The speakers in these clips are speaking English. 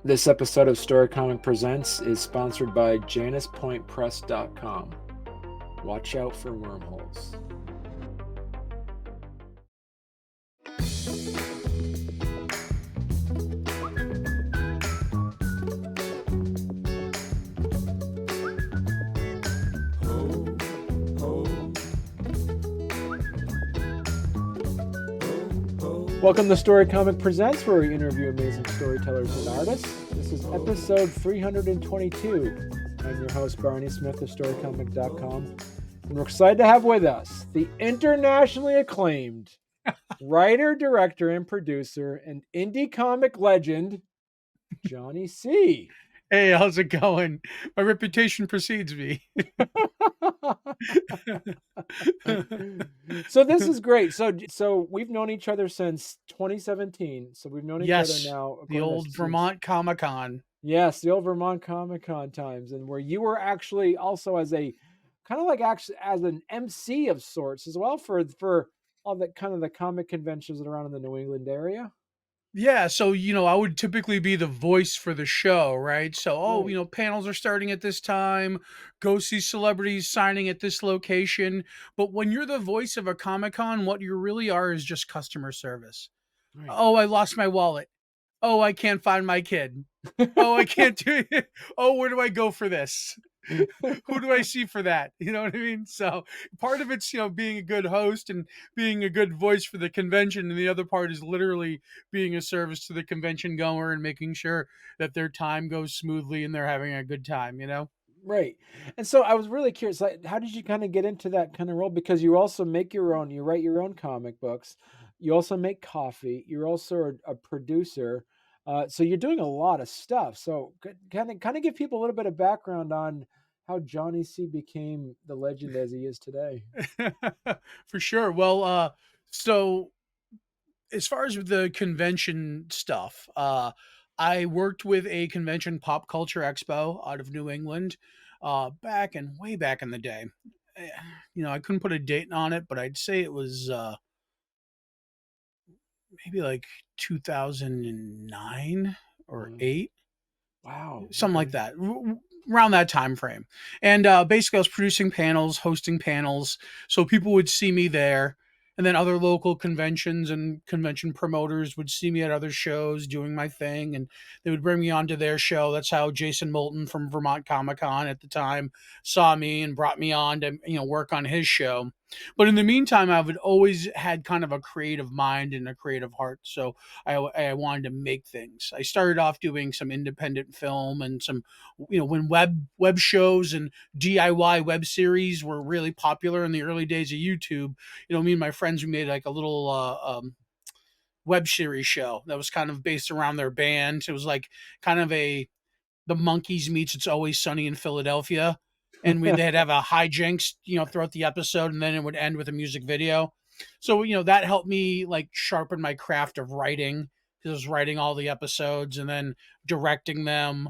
This episode of Storycomic Presents is sponsored by JanusPointPress.com. Watch out for wormholes. Welcome to Storycomic Presents, where we interview amazing storytellers and artists. This is episode 322. I'm your host, Barney Smith of storycomic.com, and we're excited to have with us the internationally acclaimed writer, director, and producer and indie comic legend, Johnny C. Hey, how's it going? My reputation precedes me. So this is great. So we've known each other since 2017. So we've known each other now. The old Vermont Comic Con. Yes, the old Vermont Comic Con times, and where you were actually also as a kind of like actually as an MC of sorts as well for all the kind of the comic conventions that are around in the New England area. Yeah, so I would typically be the voice for the show, right? So, Right. panels are starting at this time, go see celebrities signing at this location. But when you're the voice of a Comic Con, what you really are is just customer service. Right. Oh, I lost my wallet. Oh, I can't find my kid. Oh, I can't do it. Oh, where do I go for this? Who do I see for that? You know what I mean? So part of it's, being a good host and being a good voice for the convention. And the other part is literally being a service to the convention goer and making sure that their time goes smoothly and they're having a good time, Right. And so I was really curious, like, how did you kind of get into that kind of role? Because you also make your own, you write your own comic books, you also make coffee, you're also a producer. So you're doing a lot of stuff. So kind of give people a little bit of background on how Johnny C became the legend as he is today. For sure. Well, so as far as the convention stuff, I worked with a convention, Pop Culture Expo, out of New England, way back in the day. Eh, I couldn't put a date on it, but I'd say it was maybe like 2009 or Wow. eight, Wow. something like Okay. that, around that time frame. And basically, I was producing panels, hosting panels, so people would see me there. And then other local conventions and convention promoters would see me at other shows doing my thing, and they would bring me onto their show. That's how Jason Moulton from Vermont Comic Con at the time saw me and brought me on to work on his show. But in the meantime, I've always had kind of a creative mind and a creative heart, so I wanted to make things. I started off doing some independent film and some, when web shows and DIY web series were really popular in the early days of YouTube. Me and my friends, we made like a little web series show that was kind of based around their band. It was like kind of the Monkees meets It's Always Sunny in Philadelphia, and they'd have a hijinks, throughout the episode, and then it would end with a music video. So that helped me like sharpen my craft of writing, because I was writing all the episodes and then directing them,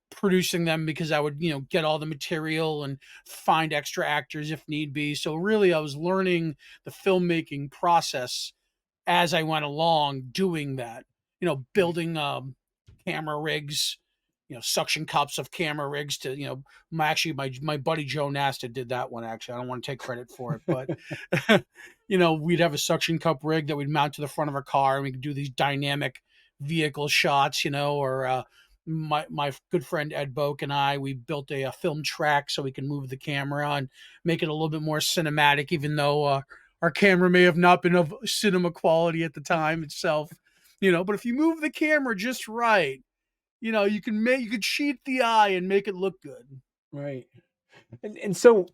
producing them, because I would get all the material and find extra actors if need be. So really, I was learning the filmmaking process as I went along doing that. Building camera rigs, suction cups of camera rigs to, my buddy Joe Nasta did that one. Actually, I don't want to take credit for it, but we'd have a suction cup rig that we'd mount to the front of our car, and we could do these dynamic vehicle shots, or my good friend Ed Boak and we built a film track so we can move the camera and make it a little bit more cinematic, even though our camera may have not been of cinema quality at the time itself. But if you move the camera just right, you could cheat the eye and make it look good. Right. And so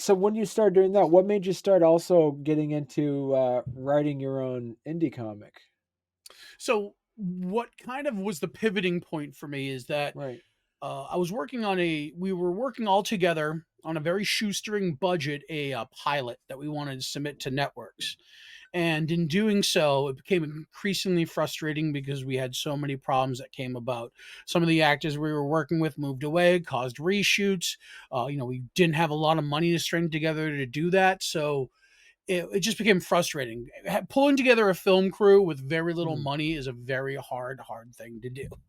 when you started doing that, what made you start also getting into writing your own indie comic? So what kind of was the pivoting point for me is that Right. we were working all together on a very shoestring budget, a pilot that we wanted to submit to networks. And in doing so, it became increasingly frustrating because we had so many problems that came about. Some of the actors we were working with moved away, caused reshoots. We didn't have a lot of money to string together to do that. So it just became frustrating. Pulling together a film crew with very little Mm, money is a very hard thing to do. right.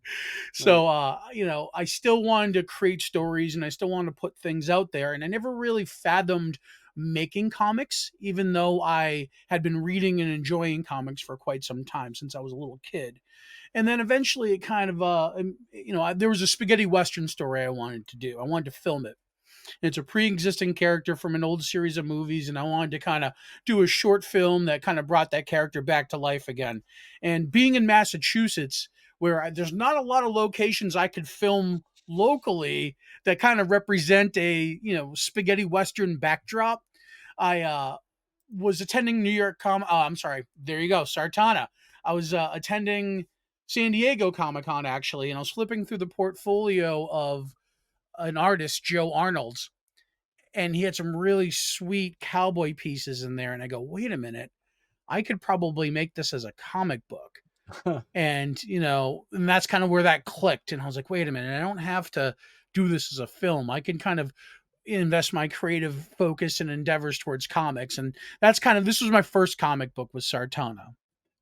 So, I still wanted to create stories and I still wanted to put things out there. And I never really fathomed making comics, even though I had been reading and enjoying comics for quite some time since I was a little kid. And then eventually it kind of, there was a spaghetti Western story I wanted to do. I wanted to film it. It's a pre-existing character from an old series of movies, and I wanted to kind of do a short film that kind of brought that character back to life again. And being in Massachusetts, where there's not a lot of locations I could film locally that kind of represent a spaghetti western backdrop, I was attending New York I'm sorry, there you go, Sartana. I was attending San Diego Comic Con actually, and I was flipping through the portfolio of an artist, Joe Arnold's, and he had some really sweet cowboy pieces in there. And I go, wait a minute, I could probably make this as a comic book. And, and that's kind of where that clicked. And I was like, wait a minute, I don't have to do this as a film. I can kind of invest my creative focus and endeavors towards comics. And that's kind of, this was my first comic book with Sartana.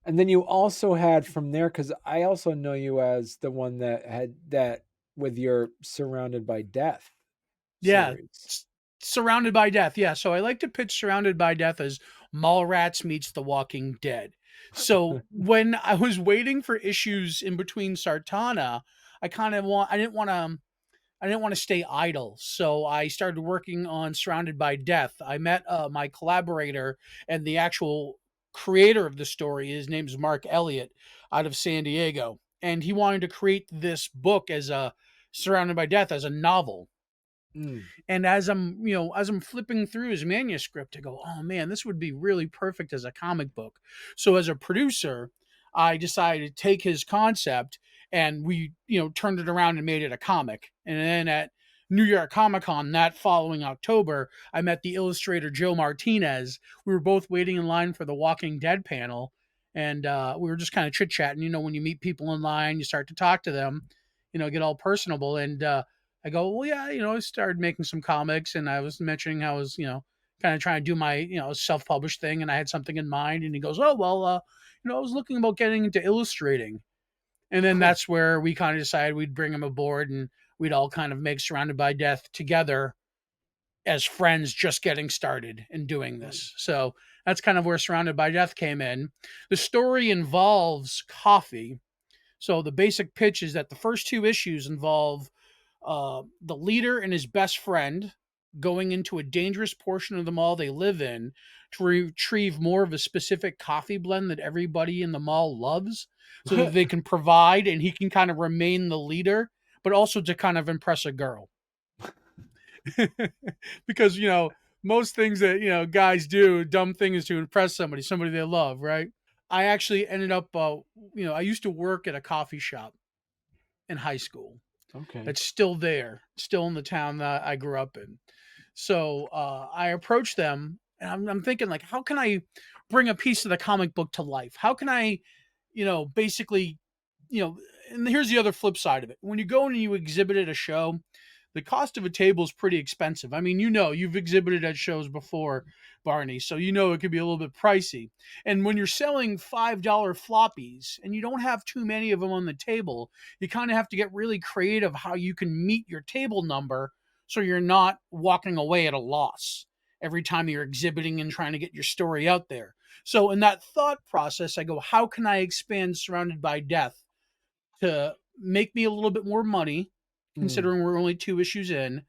And then you also had from there, because I also know you as the one that had that with your Surrounded by Death Yeah. series. Surrounded by Death. Yeah. So I like to pitch Surrounded by Death as Mallrats meets The Walking Dead. So when I was waiting for issues in between Sartana, I didn't want to stay idle. So I started working on Surrounded by Death. I met my collaborator and the actual creator of the story. His name's Mark Elliott out of San Diego. And he wanted to create this book as a Surrounded by Death as a novel. Mm. And as I'm flipping through his manuscript, I go, oh man, this would be really perfect as a comic book. So as a producer, I decided to take his concept and we, turned it around and made it a comic. And then at New York Comic Con that following October, I met the illustrator Joe Martinez. We were both waiting in line for the Walking Dead panel. And we were just kind of chit chatting. When you meet people in line, you start to talk to them, get all personable. And I go, well, yeah, I started making some comics and I was mentioning how I was, kind of trying to do my, self-published thing and I had something in mind. And he goes, oh, well, I was looking about getting into illustrating. And then Cool. that's where we kind of decided we'd bring him aboard and we'd all kind of make Surrounded by Death together as friends just getting started and doing Right. this. So that's kind of where Surrounded by Death came in. The story involves coffee. So the basic pitch is that the first two issues involve the leader and his best friend going into a dangerous portion of the mall they live in to retrieve more of a specific coffee blend that everybody in the mall loves so that they can provide and he can kind of remain the leader, but also to kind of impress a girl. Because, most things that, guys do, dumb thing is to impress somebody they love, right? I actually ended up, I used to work at a coffee shop in high school Okay. that's still there, still in the town that I grew up in. So I approached them and I'm thinking, like, how can I bring a piece of the comic book to life? How can I, basically, you know, and here's the other flip side of it. When you go and you exhibit at a show, the cost of a table is pretty expensive. I mean, you've exhibited at shows before, Barney, so it could be a little bit pricey. And when you're selling $5 floppies and you don't have too many of them on the table, you kind of have to get really creative how you can meet your table number so you're not walking away at a loss every time you're exhibiting and trying to get your story out there. So in that thought process, I go, how can I expand Surrounded by Death to make me a little bit more money, Mm. considering we're only two issues in,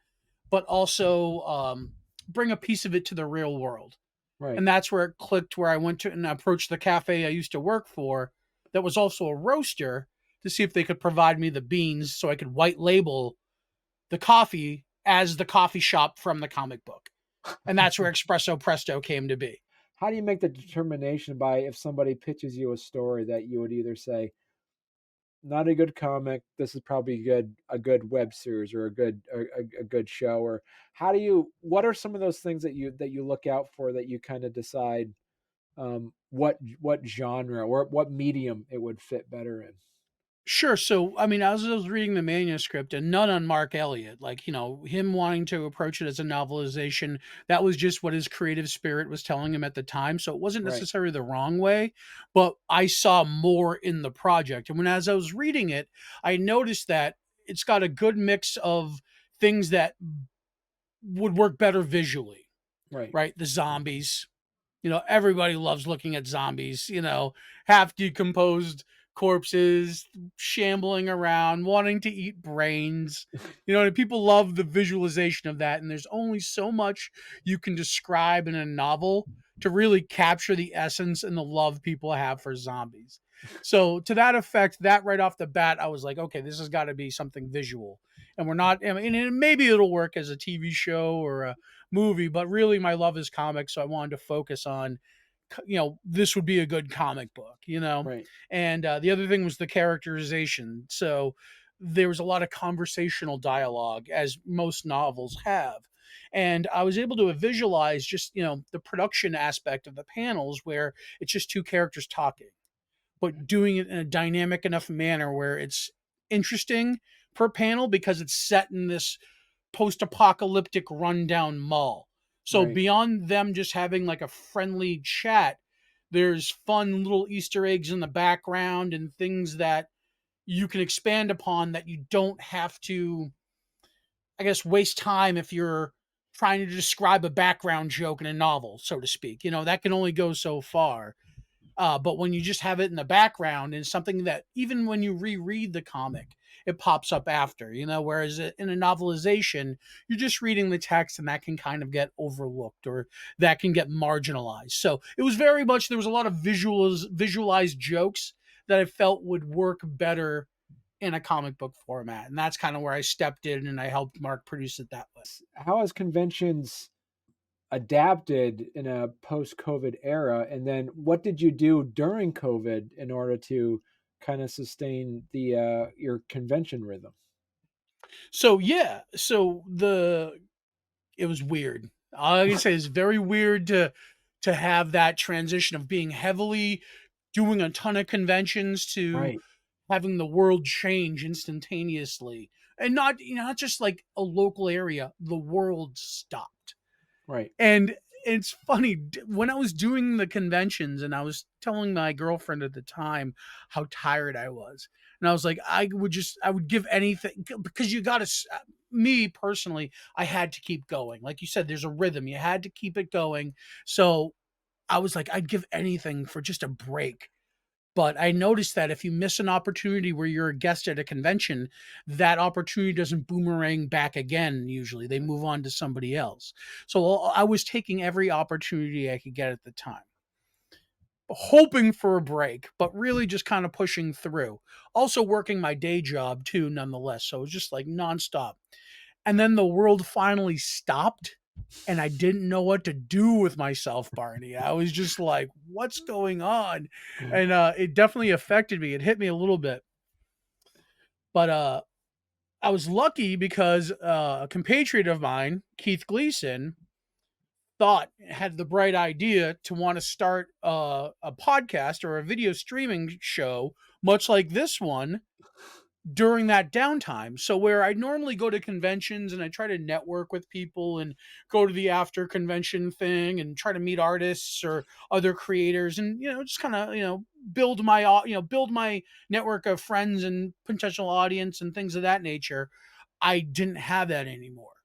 but also bring a piece of it to the real world. Right. And that's where it clicked, where I went to and approached the cafe I used to work for that was also a roaster to see if they could provide me the beans so I could white label the coffee as the coffee shop from the comic book. And that's where Espresso Presto came to be. How do you make the determination by if somebody pitches you a story that you would either say, not a good comic, this is probably a good web series or a good show, or what are some of those things that you look out for that you kind of decide what genre or what medium it would fit better in? Sure. So, I mean, as I was reading the manuscript, and none on Mark Elliott, like, him wanting to approach it as a novelization, that was just what his creative spirit was telling him at the time. So it wasn't Right. necessarily the wrong way, but I saw more in the project. And as I was reading it, I noticed that it's got a good mix of things that would work better visually, Right. right? The zombies, everybody loves looking at zombies, half decomposed corpses shambling around, wanting to eat brains. And people love the visualization of that. And there's only so much you can describe in a novel to really capture the essence and the love people have for zombies. So, to that effect, that right off the bat, I was like, okay, this has got to be something visual. And we're not, I mean, and maybe it'll work as a TV show or a movie, but really my love is comics. So I wanted to focus on, this would be a good comic book. Right. And the other thing was the characterization. So there was a lot of conversational dialogue, as most novels have. And I was able to visualize just, the production aspect of the panels where it's just two characters talking, but doing it in a dynamic enough manner where it's interesting per panel because it's set in this post-apocalyptic rundown mall. So Right. beyond them just having like a friendly chat, there's fun little Easter eggs in the background and things that you can expand upon that you don't have to, I guess, waste time if you're trying to describe a background joke in a novel, so to speak. That can only go so far. But when you just have it in the background and something that even when you reread the comic, it pops up after, whereas in a novelization, you're just reading the text and that can kind of get overlooked or that can get marginalized. So it was very much, there was a lot of visualized jokes that I felt would work better in a comic book format. And that's kind of where I stepped in and I helped Mark produce it that way. How has conventions adapted in a post-COVID era? And then what did you do during COVID in order to kind of sustain the your convention rhythm? So yeah, it was weird. All I can say is very weird to have that transition of being heavily doing a ton of conventions to Right. having the world change instantaneously, and not just like a local area. The world stopped. Right. And it's funny, when I was doing the conventions and I was telling my girlfriend at the time how tired I was. And I was like, I would give anything because you got to, me personally, I had to keep going. Like you said, there's a rhythm. You had to keep it going. So I was like, I'd give anything for just a break. But I noticed that if you miss an opportunity where you're a guest at a convention, that opportunity doesn't boomerang back again. Usually they move on to somebody else. So I was taking every opportunity I could get at the time, hoping for a break, but really just kind of pushing through. Also working my day job too, nonetheless. So it was just like nonstop. And then the world finally stopped and I didn't know what to do with myself, Barney. I was just like, what's going on? And it definitely affected me. It hit me a little bit. But I was lucky because a compatriot of mine, Keith Gleason, had the bright idea to want to start a podcast or a video streaming show, much like this one, during that downtime. So where I normally go to conventions and I try to network with people and go to the after convention thing and try to meet artists or other creators and just kind of build my network of friends and potential audience and things of that nature. I didn't have that anymore.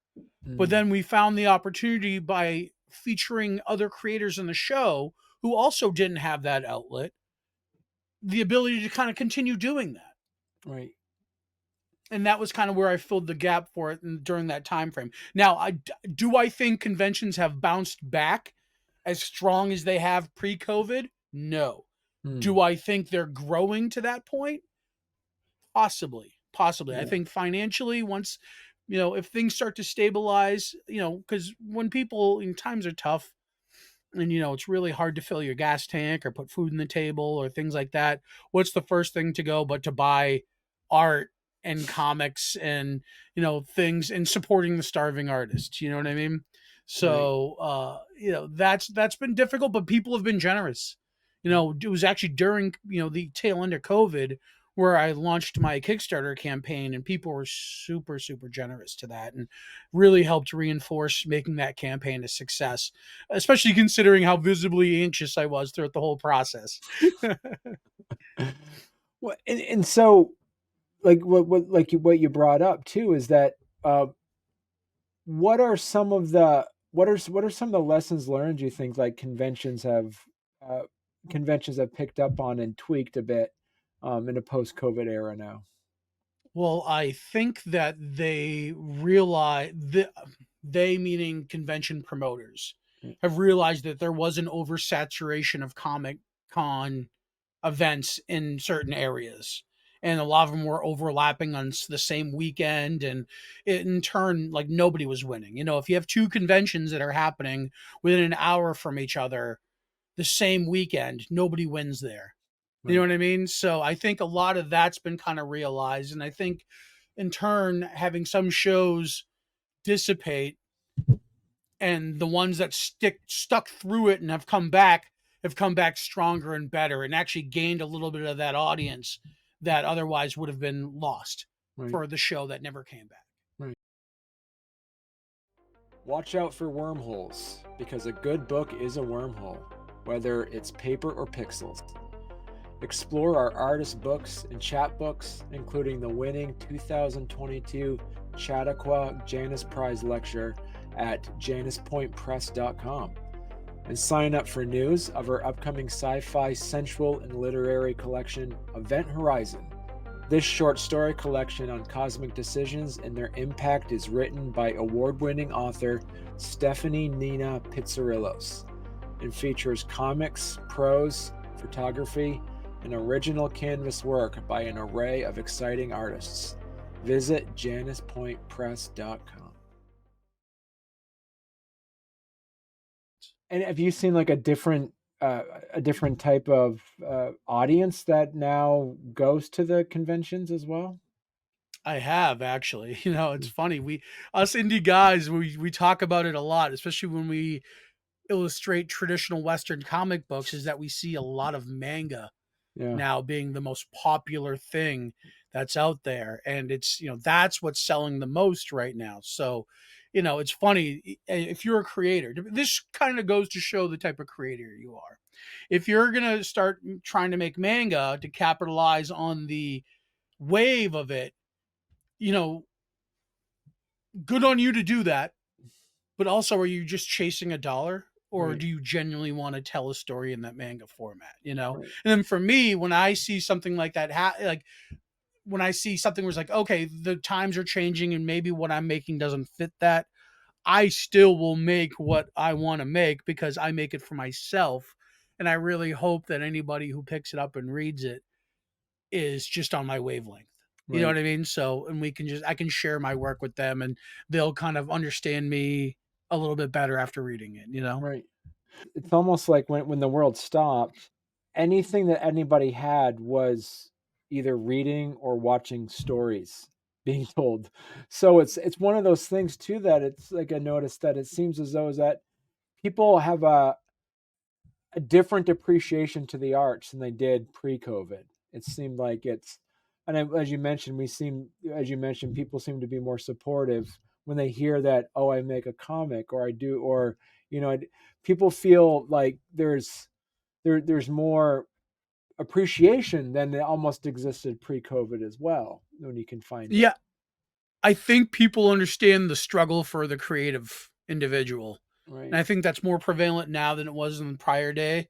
But Mm. then we found the opportunity by featuring other creators in the show who also didn't have that outlet, the ability to kind of continue doing that. Right. And that was kind of where I filled the gap for it during that time frame. Now, I think conventions have bounced back as strong as they have pre-COVID? No. Mm. Do I think they're growing to that point? Possibly, possibly. I Yeah. think financially, once if things start to stabilize, because when people in times are tough, and it's really hard to fill your gas tank or put food on the table or things like that, what's the first thing to go but to buy art and comics and things and supporting the starving artists, you know what I mean? Right. So that's been difficult, but people have been generous. It was actually during the tail end of COVID where I launched my Kickstarter campaign, and people were super, super generous to that and really helped reinforce making that campaign a success, especially considering how visibly anxious I was throughout the whole process. Well, and so like what you brought up too is that uh, what are some of the what are some of the lessons learned you think like uh, conventions have picked up on and tweaked a bit in a post-COVID era now? Well, I think that they meaning convention promoters Right. have realized that there was an oversaturation of Comic Con events in certain areas. And a lot of them were overlapping on the same weekend. And in turn, like nobody was winning. You know, if you have two conventions that are happening within an hour from each other the same weekend, nobody wins there. You know Right. what I mean? So I think a lot of that's been kind of realized. And I think in turn, having some shows dissipate and the ones that stuck through it and have come back stronger and better and actually gained a little bit of that audience that otherwise would have been lost Right. for the show that never came back. Right. Watch out for wormholes, because a good book is a wormhole, whether it's paper or pixels. Explore our artist books and chapbooks, including the winning 2022 Chautauqua Janus Prize Lecture at januspointpress.com. And sign up for news of our upcoming sci-fi, sensual, and literary collection, Event Horizon. This short story collection on cosmic decisions and their impact is written by award-winning author Stephanie Nina Pizzarillos and features comics, prose, photography, and original canvas work by an array of exciting artists. Visit januspointpress.com. And have you seen like a different type of audience that now goes to the conventions as well? I have actually. You know, it's funny. We us indie guys, we talk about it a lot, especially when we illustrate traditional Western comic books, is that we see a lot of manga Yeah. now being the most popular thing that's out there, and it's, you know, that's what's selling the most right now. So, you know, it's funny, if you're a creator, this kind of goes to show the type of creator you are. If you're going to start trying to make manga to capitalize on the wave of it, you know, good on you to do that. But also, are you just chasing a dollar, or Right. do you genuinely want to tell a story in that manga format, you know? Right. And then for me, when I see something like that, like when I see something where it's like, okay, the times are changing and maybe what I'm making doesn't fit that, I still will make what I want to make because I make it for myself. And I really hope that anybody who picks it up and reads it is just on my wavelength. You know Right. what I mean? So, and I can share my work with them and they'll kind of understand me a little bit better after reading it, you know? Right. It's almost like when the world stopped, anything that anybody had was either reading or watching stories being told. So it's one of those things too that it's like I noticed that it seems as though is that people have a different appreciation to the arts than they did pre-COVID. It seemed like it's, and as you mentioned, as you mentioned, people seem to be more supportive when they hear that, oh, I make a comic or I do, or, you know, people feel like there's more appreciation than it almost existed pre-COVID as well when you can find it. Yeah, I think people understand the struggle for the creative individual. Right. And I think that's more prevalent now than it was in the prior day.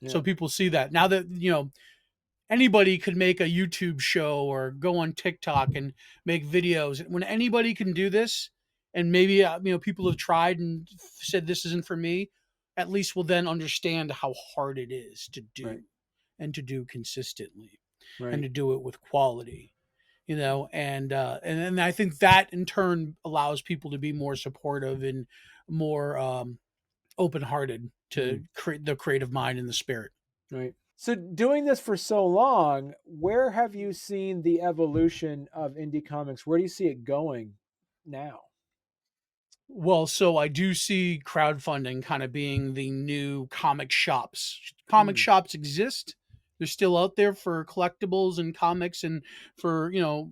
Yeah. So people see that. Now that, you know, anybody could make a YouTube show or go on TikTok and make videos. When anybody can do this, and maybe you know, people have tried and said this isn't for me, at least will then understand how hard it is to Right. do and to do consistently and Right. to do it with quality. You know, and then I think that in turn allows people to be more supportive and more open hearted to Mm. create the creative mind and the spirit. Right. So doing this for so long, where have you seen the evolution of indie comics? Where do you see it going now? Well, so I do see crowdfunding kind of being the new comic shops. Comic Mm. shops exist. They're still out there for collectibles and comics and for,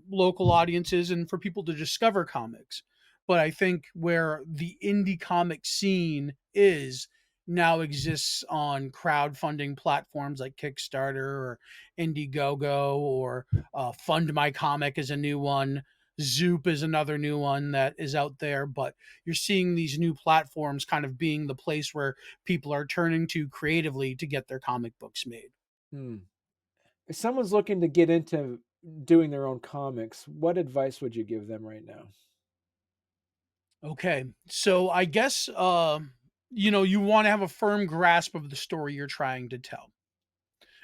local audiences and for people to discover comics. But I think where the indie comic scene is now exists on crowdfunding platforms like Kickstarter or Indiegogo or Fund My Comic is a new one. Zoop is another new one that is out there, but you're seeing these new platforms kind of being the place where people are turning to creatively to get their comic books made. Hmm. If someone's looking to get into doing their own comics, what advice would you give them right now? Okay. So I guess you want to have a firm grasp of the story you're trying to tell.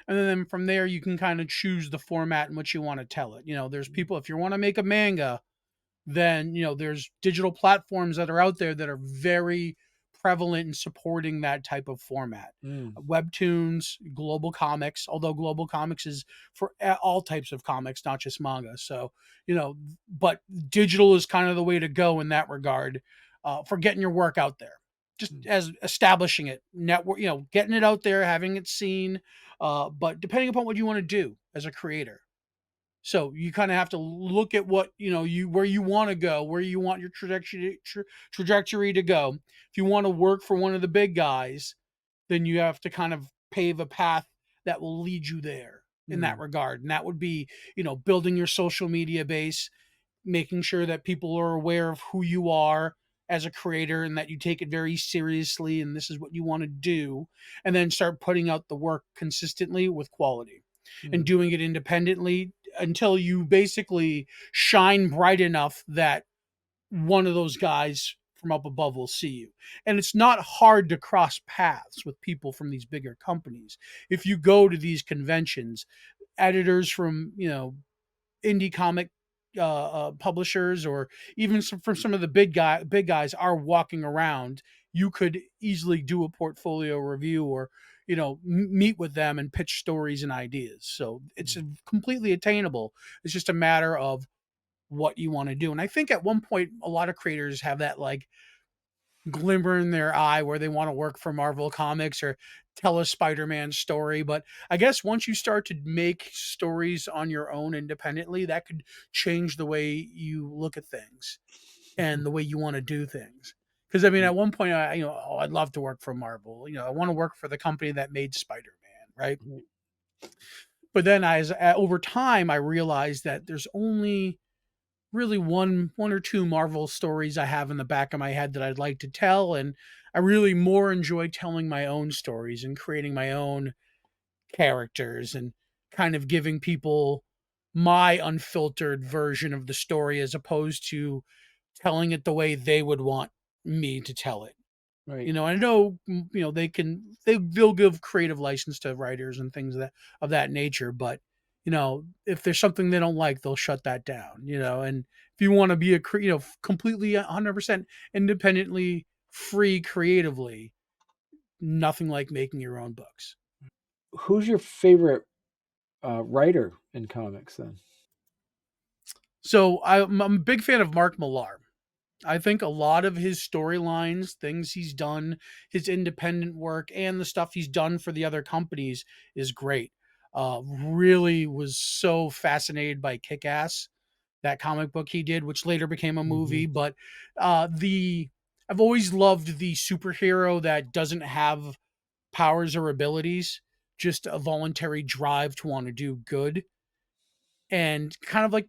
And then from there you can kind of choose the format in which you want to tell it. There's people, if you want to make a manga, then there's digital platforms that are out there that are very prevalent in supporting that type of format. Mm. Webtoons, Global Comics, although Global Comics is for all types of comics, not just manga. So, but digital is kind of the way to go in that regard, for getting your work out there, just Mm. as establishing it, network, getting it out there, having it seen. But depending upon what you want to do as a creator, so you kind of have to look at what where you want to go, where you want your trajectory to go. If you want to work for one of the big guys, then you have to kind of pave a path that will lead you there in that Mm. regard. And that would be, building your social media base, making sure that people are aware of who you are as a creator and that you take it very seriously and this is what you want to do, and then start putting out the work consistently with quality and Mm. doing it independently until you basically shine bright enough that one of those guys from up above will see you. And it's not hard to cross paths with people from these bigger companies. If you go to these conventions, editors from, indie comic publishers, or even from some of the big guys are walking around, you could easily do a portfolio review or meet with them and pitch stories and ideas. So it's Mm. completely attainable. It's just a matter of what you want to do. And I think at one point a lot of creators have that like glimmer in their eye where they want to work for Marvel Comics or tell a Spider-Man story. But I guess once you start to make stories on your own independently, that could change the way you look at things and the way you want to do things. Because I mean, Mm. at one point, I'd love to work for Marvel. I want to work for the company that made Spider-Man, right? Right. But then, over time, I realized that there's only really one or two Marvel stories I have in the back of my head that I'd like to tell, and I really more enjoy telling my own stories and creating my own characters and kind of giving people my unfiltered version of the story as opposed to telling it the way they would want me to tell it. Right. I know, they'll give creative license to writers and things of that nature, but if there's something they don't like, they'll shut that down. And if you want to be completely 100% independently free creatively, nothing like making your own books. Who's your favorite writer in comics then? So I'm a big fan of Mark Millar. I think a lot of his storylines, things he's done, his independent work, and the stuff he's done for the other companies is great. Really was so fascinated by Kick Ass, that comic book he did, which later became a movie. Hmm. But the I've always loved the superhero that doesn't have powers or abilities, just a voluntary drive to want to do good, and kind of like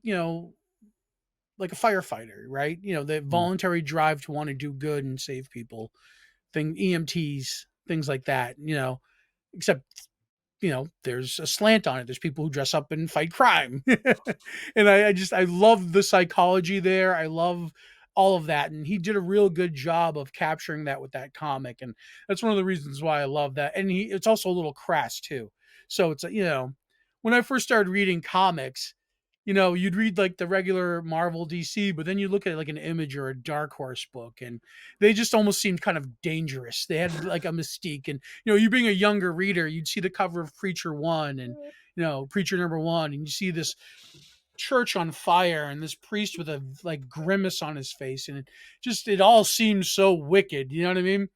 a firefighter, right? The Mm. voluntary drive to want to do good and save people, EMTs, things like that, except, there's a slant on it. There's people who dress up and fight crime. And I love the psychology there. I love all of that. And he did a real good job of capturing that with that comic. And that's one of the reasons why I love that. And it's also a little crass too. So it's, when I first started reading comics, you'd read like the regular Marvel DC, but then you look at like an Image or a Dark Horse book, and they just almost seemed kind of dangerous. They had like a mystique, and you being a younger reader, you'd see the cover of Preacher One and Preacher Number One, and you see this church on fire and this priest with a like grimace on his face, and it all seems so wicked. You know what I mean?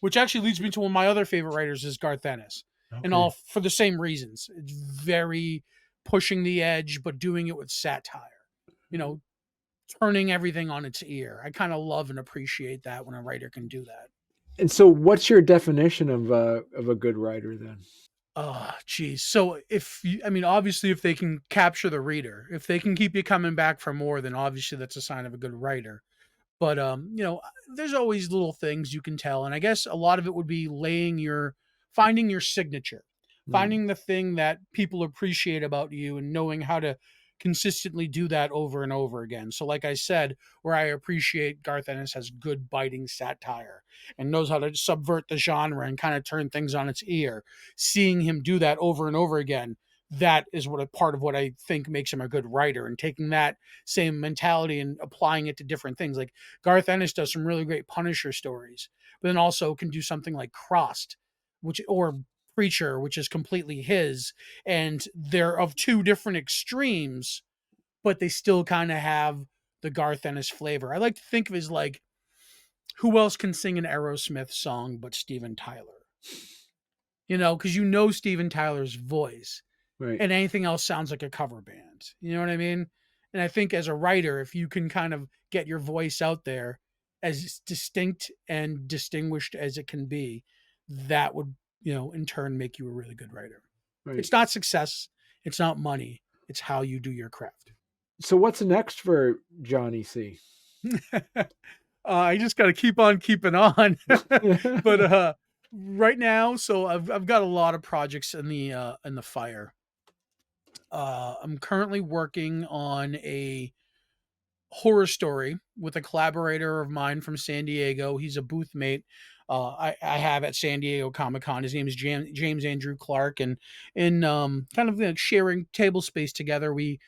Which actually leads me to one of my other favorite writers is Garth Ennis. and Okay. all for the same reasons. It's very pushing the edge, but doing it with satire. You know, turning everything on its ear. I kind of love and appreciate that when a writer can do that. And so, what's your definition of a good writer then? Oh, geez. So if you, I mean, obviously, if they can capture the reader, if they can keep you coming back for more, then obviously that's a sign of a good writer. But there's always little things you can tell, and I guess a lot of it would be finding your signature, Right. finding the thing that people appreciate about you, and knowing how to consistently do that over and over again. So, like I said, where I appreciate Garth Ennis has good biting satire and knows how to subvert the genre and kind of turn things on its ear. Seeing him do that over and over again, that is what a part of what I think makes him a good writer, and taking that same mentality and applying it to different things. Like Garth Ennis does some really great Punisher stories, but then also can do something like Crossed, or Preacher, which is completely his, and they're of two different extremes, but they still kind of have the Garth Ennis flavor. I like to think of it as like, who else can sing an Aerosmith song but Steven Tyler? Because Steven Tyler's voice, Right. and anything else sounds like a cover band. You know what I mean? And I think as a writer, if you can kind of get your voice out there as distinct and distinguished as it can be, that would, in turn make you a really good writer. Right. It's not success, it's not money, it's how you do your craft. So, what's next for Johnny C? I just got to keep on keeping on. But right now, so I've got a lot of projects in the fire. I'm currently working on a horror story with a collaborator of mine from San Diego. He's a booth mate. I have at San Diego Comic Con. His name is James Andrew Clark, and in kind of sharing table space together, we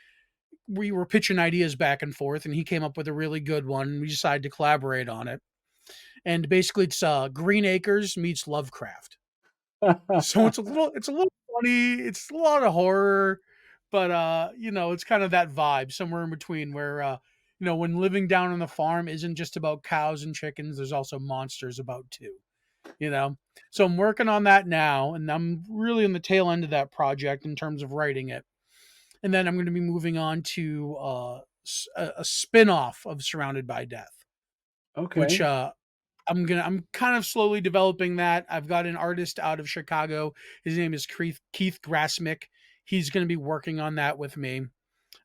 were pitching ideas back and forth, and he came up with a really good one. We decided to collaborate on it, and basically it's Green Acres meets Lovecraft. So it's a little funny, it's a lot of horror, but it's kind of that vibe somewhere in between where when living down on the farm isn't just about cows and chickens, there's also monsters about too, you know. So I'm working on that now, and I'm really in the tail end of that project in terms of writing it. And then I'm going to be moving on to a spin-off of Surrounded by Death, which Okay. I'm kind of slowly developing that. I've got an artist out of Chicago. His name is Keith Grassmick. He's going to be working on that with me.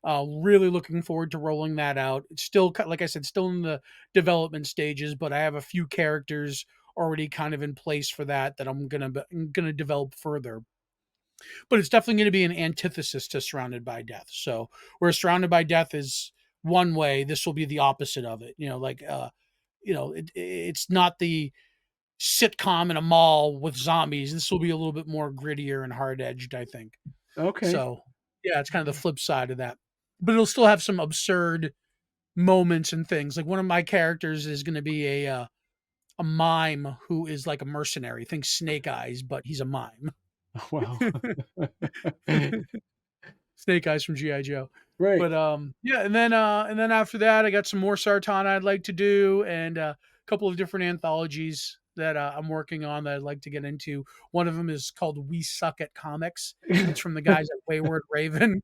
Really looking forward to rolling that out. It's still, like I said, still in the development stages, but I have a few characters already kind of in place for that I'm gonna develop further. But it's definitely going to be an antithesis to Surrounded by Death. So where Surrounded by Death is one way, this will be the opposite of it. It's not the sitcom in a mall with zombies. This will be a little bit more grittier and hard edged, I think. Okay. So yeah, it's kind of the flip side of that. But it'll still have some absurd moments and things. Like one of my characters is going to be a mime who is like a mercenary. Think Snake Eyes, but he's a mime. Wow. Snake Eyes from GI Joe. Right. But yeah, and then after that, I got some more Sartana I'd like to do, and a couple of different anthologies that I'm working on that I'd like to get into. One of them is called "We Suck at Comics." It's from the guys at Wayward Raven,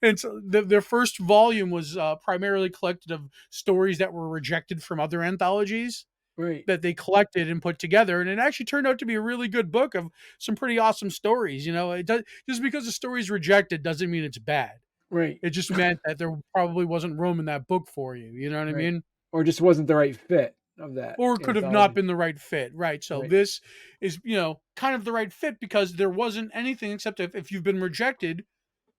and so their first volume was primarily collected of stories that were rejected from other anthologies Right. that they collected and put together, and it actually turned out to be a really good book of some pretty awesome stories. It does, just because the story is rejected doesn't mean it's bad. Right. It just meant that there probably wasn't room in that book for you. You know what I Right. mean? Or just wasn't the right fit of that Or it could have not anthology. been the right fit, right? So Right. this is, kind of the right fit because there wasn't anything except if you've been rejected,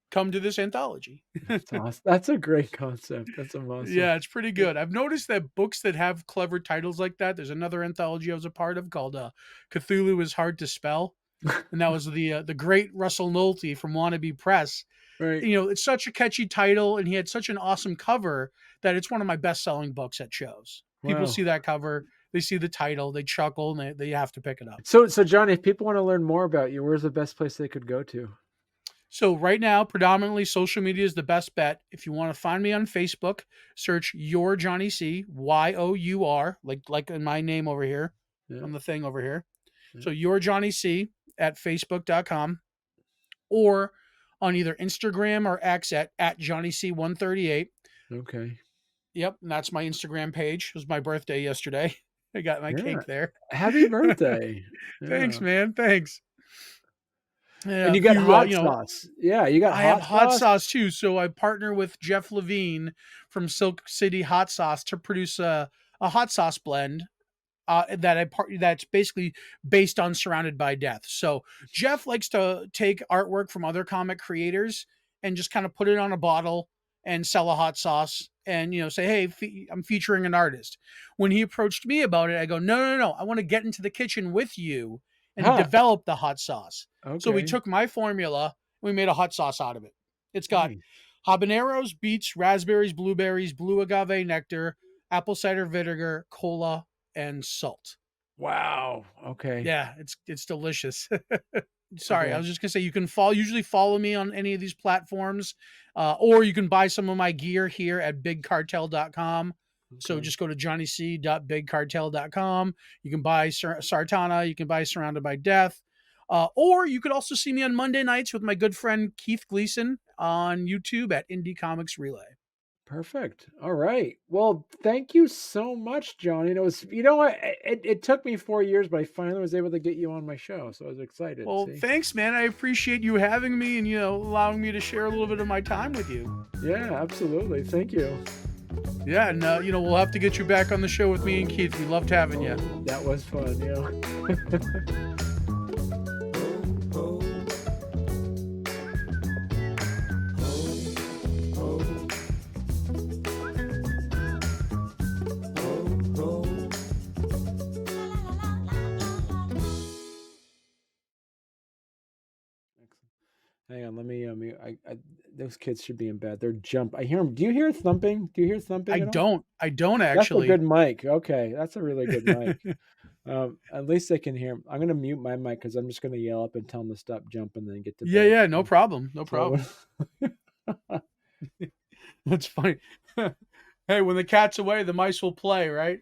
come to this anthology. That's awesome. That's a great concept. That's awesome. Yeah, it's pretty good. I've noticed that books that have clever titles like that. There's another anthology I was a part of called "Cthulhu is Hard to Spell," and that was the great Russell Nolte from Wannabe Press. Right. It's such a catchy title, and he had such an awesome cover that it's one of my best-selling books at shows. People Wow. see that cover, they see the title, they chuckle, and they have to pick it up. So Johnny, if people want to learn more about you, where's the best place they could go to? So right now, predominantly social media is the best bet. If you want to find me on Facebook, search Your Johnny C, Your, like in my name over here, Yeah. on the thing over here. So Your Johnny C at facebook.com, or on either Instagram or X at Johnny C138. Okay. Yep, and that's my Instagram page. It was my birthday yesterday. I got my Yeah. cake there. Happy birthday. Thanks, Yeah. man. Thanks. Yeah, And a you got few, hot sauce. Yeah, you got I have hot hot sauce. sauce too. So I partner with Jeff Levine from Silk City Hot Sauce to produce a hot sauce blend that's basically based on Surrounded by Death. So Jeff likes to take artwork from other comic creators and just kind of put it on a bottle and sell a hot sauce and, say, hey, I'm featuring an artist. When he approached me about it, I go, no. I want to get into the kitchen with you and Huh. develop the hot sauce. So we Okay. took my formula, we made a hot sauce out of it. It's got Nice. habaneros, beets, raspberries, blueberries, blue agave nectar, apple cider vinegar, cola, and salt. Wow. Okay. Yeah, it's delicious. Sorry, I Okay. was just gonna say you can usually follow me on any of these platforms, or you can buy some of my gear here at bigcartel.com. So Okay. just go to johnnyc.bigcartel.com. You can buy Sartana, you can buy Surrounded by Death, or you could also see me on Monday nights with my good friend Keith Gleason on YouTube at Indie Comics Relay. Perfect. All right. Well, thank you so much, Johnny. And it was, you know what? It took me 4 years, but I finally was able to get you on my show. So I was excited. Well, See? thanks, man. I appreciate you having me and allowing me to share a little bit of my time with you. Yeah, absolutely. Thank you. Yeah, and we'll have to get you back on the show with me and Keith. We loved having you. That was fun. Yeah. Hang on, let me. Those kids should be in bed. They're I hear them. Do you hear thumping? Do you hear thumping at all? I don't That's a actually. good mic. Okay, that's a really good mic. At least they can hear. I'm gonna mute my mic because I'm just gonna yell up and tell them to stop jumping and then get to bed. Yeah, no problem. No So, problem. That's funny. Hey, when the cat's away, the mice will play, right?